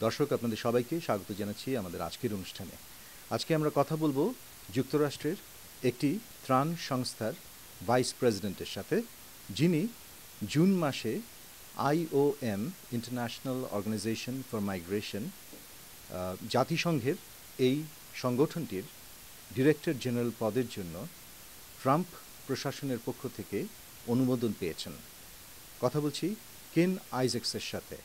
দর্শক আপনাদের সবাইকে স্বাগত জানাচ্ছি আমাদের আজকের অনুষ্ঠানে। আজকে আমরা কথা বলবো যুক্তরাষ্ট্রের একটি ত্রাণ সংস্থার ভাইস প্রেসিডেন্টের সাথে, যিনি জুন মাসে IOM International Organization for Migration জাতিসংঘের এই সংগঠনটির ডিরেক্টর জেনারেল পদের জন্য ট্রাম্প প্রশাসনের পক্ষ থেকে অনুমোদন পেয়েছেন। কথা বলছি কেন আইজ্যাকসের সাথে।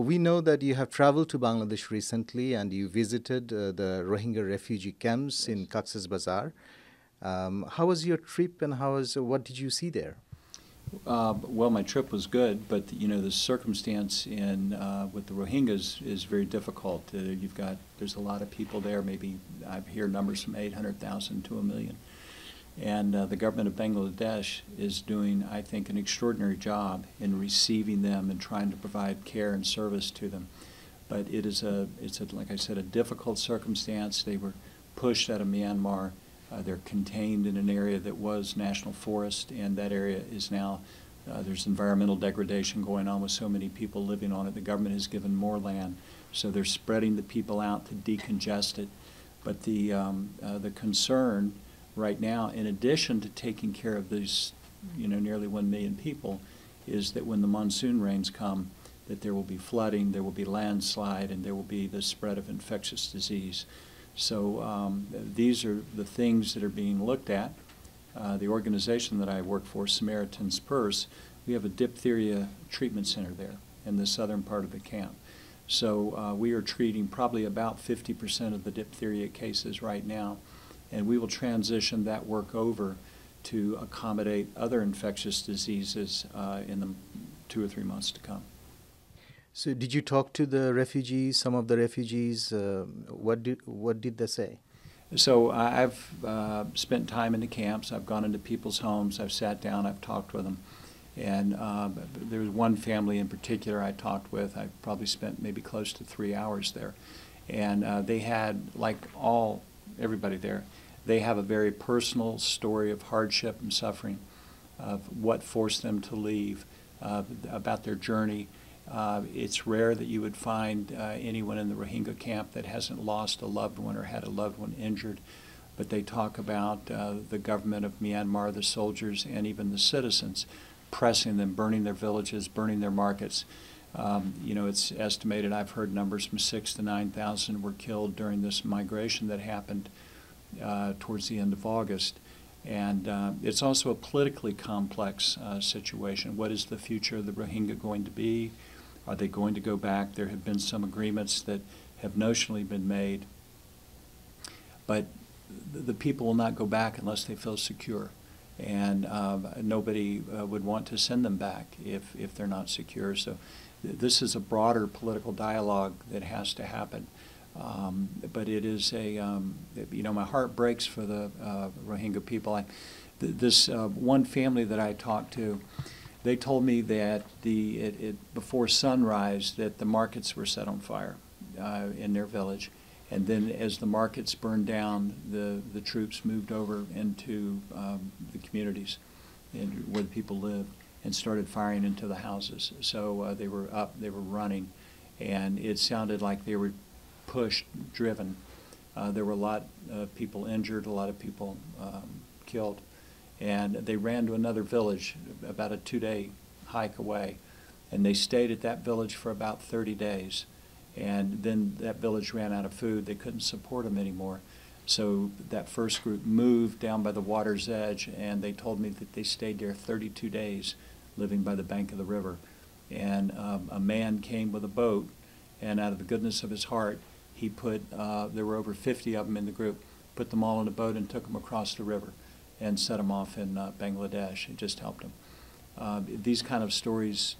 We know that you have traveled to Bangladesh recently and you visited the Rohingya refugee camps in Cox's Bazar. How was your trip and what did you see there? Well, my trip was good, but the circumstance in with the Rohingyas is very difficult. There's a lot of people there. Maybe I hear numbers from 800,000 to 1,000,000. And the government of Bangladesh is doing, I think, an extraordinary job in receiving them and trying to provide care and service to them. But it's like I said, a difficult circumstance. They were pushed out of Myanmar. They're contained in an area that was national forest, and that area is now, there's environmental degradation going on with so many people living on it. The government has given more land, so they're spreading the people out to decongest it. But the concern right now, in addition to taking care of these, nearly 1 million people, is that when the monsoon rains come, that there will be flooding, there will be landslide, and there will be the spread of infectious disease. So these are the things that are being looked at. The organization that I work for, Samaritan's Purse, we have a diphtheria treatment center there in the southern part of the camp. So we are treating probably about 50% of the diphtheria cases right now, and we will transition that work over to accommodate other infectious diseases in the 2 or 3 months to come. So did you talk to the refugees, some of the refugees? What did they say? So I've spent time in the camps. I've gone into people's homes. I've sat down. I've talked with them. And there was one family in particular I talked with. I probably spent maybe close to 3 hours there. And they had, like everybody there, they have a very personal story of hardship and suffering, of what forced them to leave, about their journey. It's rare that you would find anyone in the Rohingya camp that hasn't lost a loved one or had a loved one injured. But they talk about the government of Myanmar, the soldiers, and even the citizens pressing them, burning their villages, burning their markets. It's estimated, I've heard numbers from 6,000 to 9,000 were killed during this migration that happened towards the end of August. And it's also a politically complex situation. What is the future of the Rohingya going to be? Are they going to go back? There have been some agreements that have notionally been made, but the people will not go back unless they feel secure. And nobody would want to send them back if they're not secure. So this is a broader political dialogue that has to happen. But it is my heart breaks for the Rohingya people. This one family that I talked to, they told me that before sunrise that the markets were set on fire in their village, and then as the markets burned down, the troops moved over into the communities and where the people live and started firing into the houses. So they were up, they were running, and it sounded like they were pushed, driven. There were a lot of people injured, a lot of people killed. And they ran to another village about a 2-day hike away. And they stayed at that village for about 30 days. And then that village ran out of food. They couldn't support them anymore. So that first group moved down by the water's edge, and they told me that they stayed there 32 days, living by the bank of the river. And a man came with a boat, and out of the goodness of his heart, he there were over 50 of them in the group, put them all in a boat and took them across the river and set them off in Bangladesh. It just helped them. These kind of stories,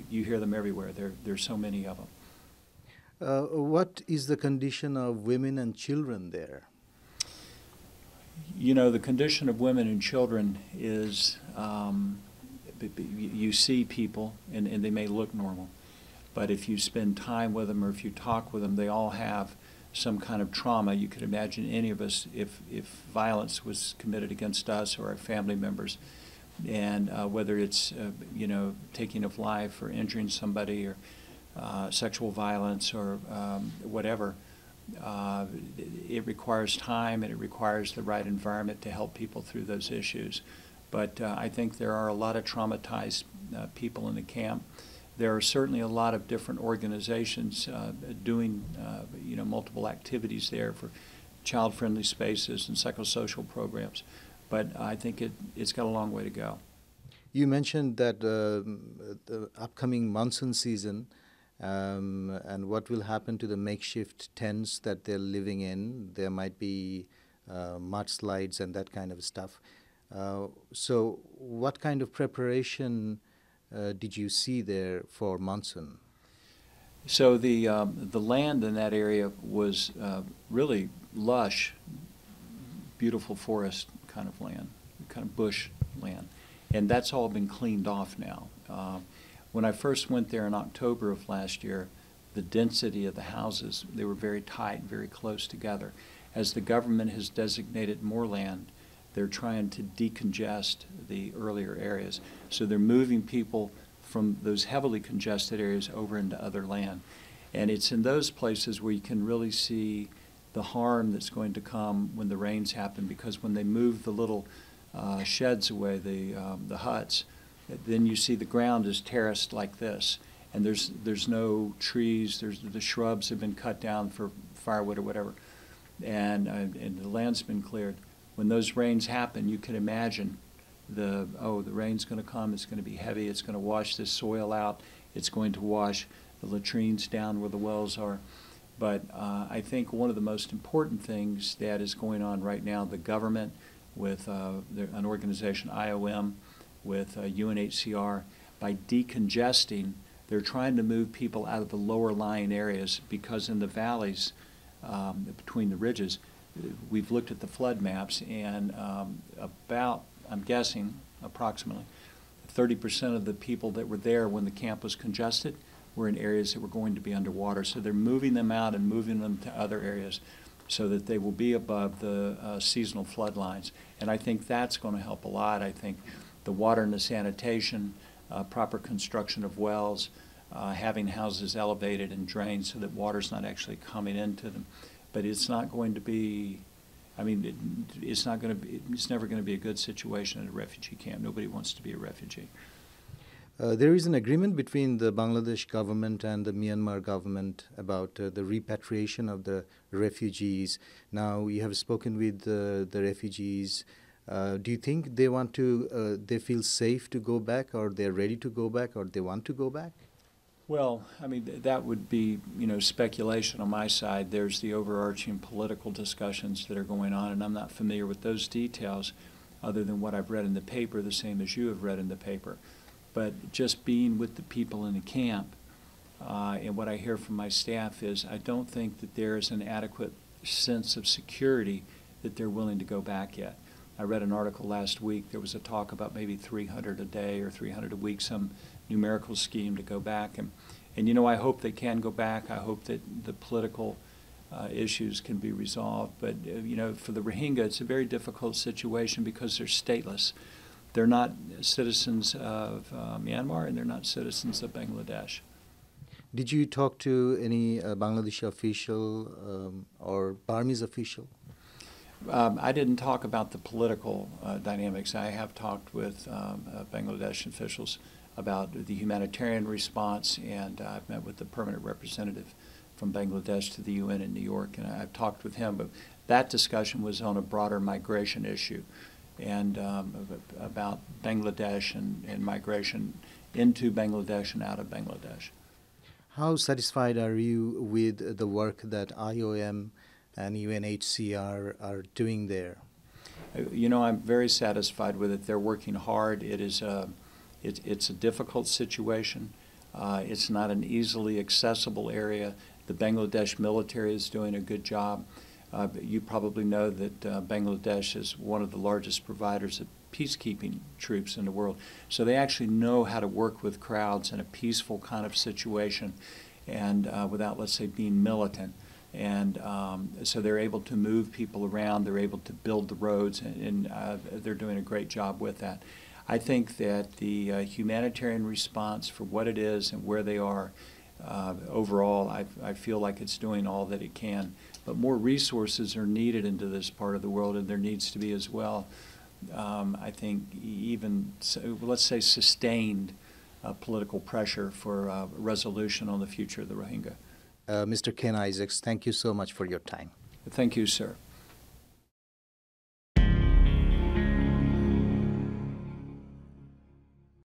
you hear them everywhere. There's so many of them. What is the condition of women and children there? The condition of women and children is, you see people, and they may look normal, but if you spend time with them or if you talk with them, they all have some kind of trauma. You could imagine any of us, if violence was committed against us or our family members, and whether it's taking of life or injuring somebody or sexual violence or whatever. It requires time and it requires the right environment to help people through those issues. But I think there are a lot of traumatized people in the camp. There are certainly a lot of different organizations doing multiple activities there for child-friendly spaces and psychosocial programs. But I think it's got a long way to go. You mentioned that the upcoming monsoon season and what will happen to the makeshift tents that they're living in. There might be mudslides and that kind of stuff. So what kind of preparation did you see there for monsoon? So the land in that area was really lush, beautiful forest kind of land, kind of bush land. And that's all been cleaned off now. When I first went there in October of last year, the density of the houses, they were very tight, very close together. As the government has designated more land, they're trying to decongest the earlier areas. So they're moving people from those heavily congested areas over into other land. And it's in those places where you can really see the harm that's going to come when the rains happen, because when they move the little sheds away, the huts, then you see the ground is terraced like this, and there's no trees. The shrubs have been cut down for firewood or whatever, and the land's been cleared. When those rains happen, you can imagine the rain's going to come. It's going to be heavy. It's going to wash this soil out. It's going to wash the latrines down where the wells are. But I think one of the most important things that is going on right now, the government with an organization, IOM, with UNHCR, by decongesting, they're trying to move people out of the lower lying areas, because in the valleys between the ridges, we've looked at the flood maps, and about, I'm guessing, approximately 30% of the people that were there when the camp was congested were in areas that were going to be underwater. So they're moving them out and moving them to other areas so that they will be above the seasonal flood lines. And I think that's going to help a lot. I think the water and the sanitation, proper construction of wells, having houses elevated and drained so that water's not actually coming into them. But it's not going to be, it's never going to be a good situation at a refugee camp. Nobody wants to be a refugee. There is an agreement between the Bangladesh government and the Myanmar government about the repatriation of the refugees. Now, you have spoken with the refugees. Do you think they want to, they feel safe to go back, or they're ready to go back, or they want to go back? Well, that would be, speculation on my side. There's the overarching political discussions that are going on, and I'm not familiar with those details other than what I've read in the paper, the same as you have read in the paper. But just being with the people in the camp, and what I hear from my staff is I don't think that there is an adequate sense of security that they're willing to go back yet. I read an article last week. There was a talk about maybe 300 a day or 300 a week, some numerical scheme to go back. And I hope they can go back. I hope that the political issues can be resolved. But, for the Rohingya, it's a very difficult situation because they're stateless. They're not citizens of Myanmar, and they're not citizens of Bangladesh. Did you talk to any Bangladeshi official or Burmese official? I didn't talk about the political dynamics. I have talked with Bangladesh officials about the humanitarian response, and I've met with the permanent representative from Bangladesh to the UN in New York, and I've talked with him. But that discussion was on a broader migration issue, and about Bangladesh and migration into Bangladesh and out of Bangladesh. How satisfied are you with the work that IOM and UNHCR are doing there? I'm very satisfied with it. They're working hard. It's a difficult situation. It's not an easily accessible area. The Bangladesh military is doing a good job. You probably know that Bangladesh is one of the largest providers of peacekeeping troops in the world. So they actually know how to work with crowds in a peaceful kind of situation, and without, let's say, being militant. And so they're able to move people around. They're able to build the roads, and they're doing a great job with that. I think that the humanitarian response for what it is and where they are, overall, I feel like it's doing all that it can. But more resources are needed into this part of the world, and there needs to be as well. I think even, let's say, sustained political pressure for resolution on the future of the Rohingya. Mr. Ken Isaacs, thank you so much for your time. Thank you, sir.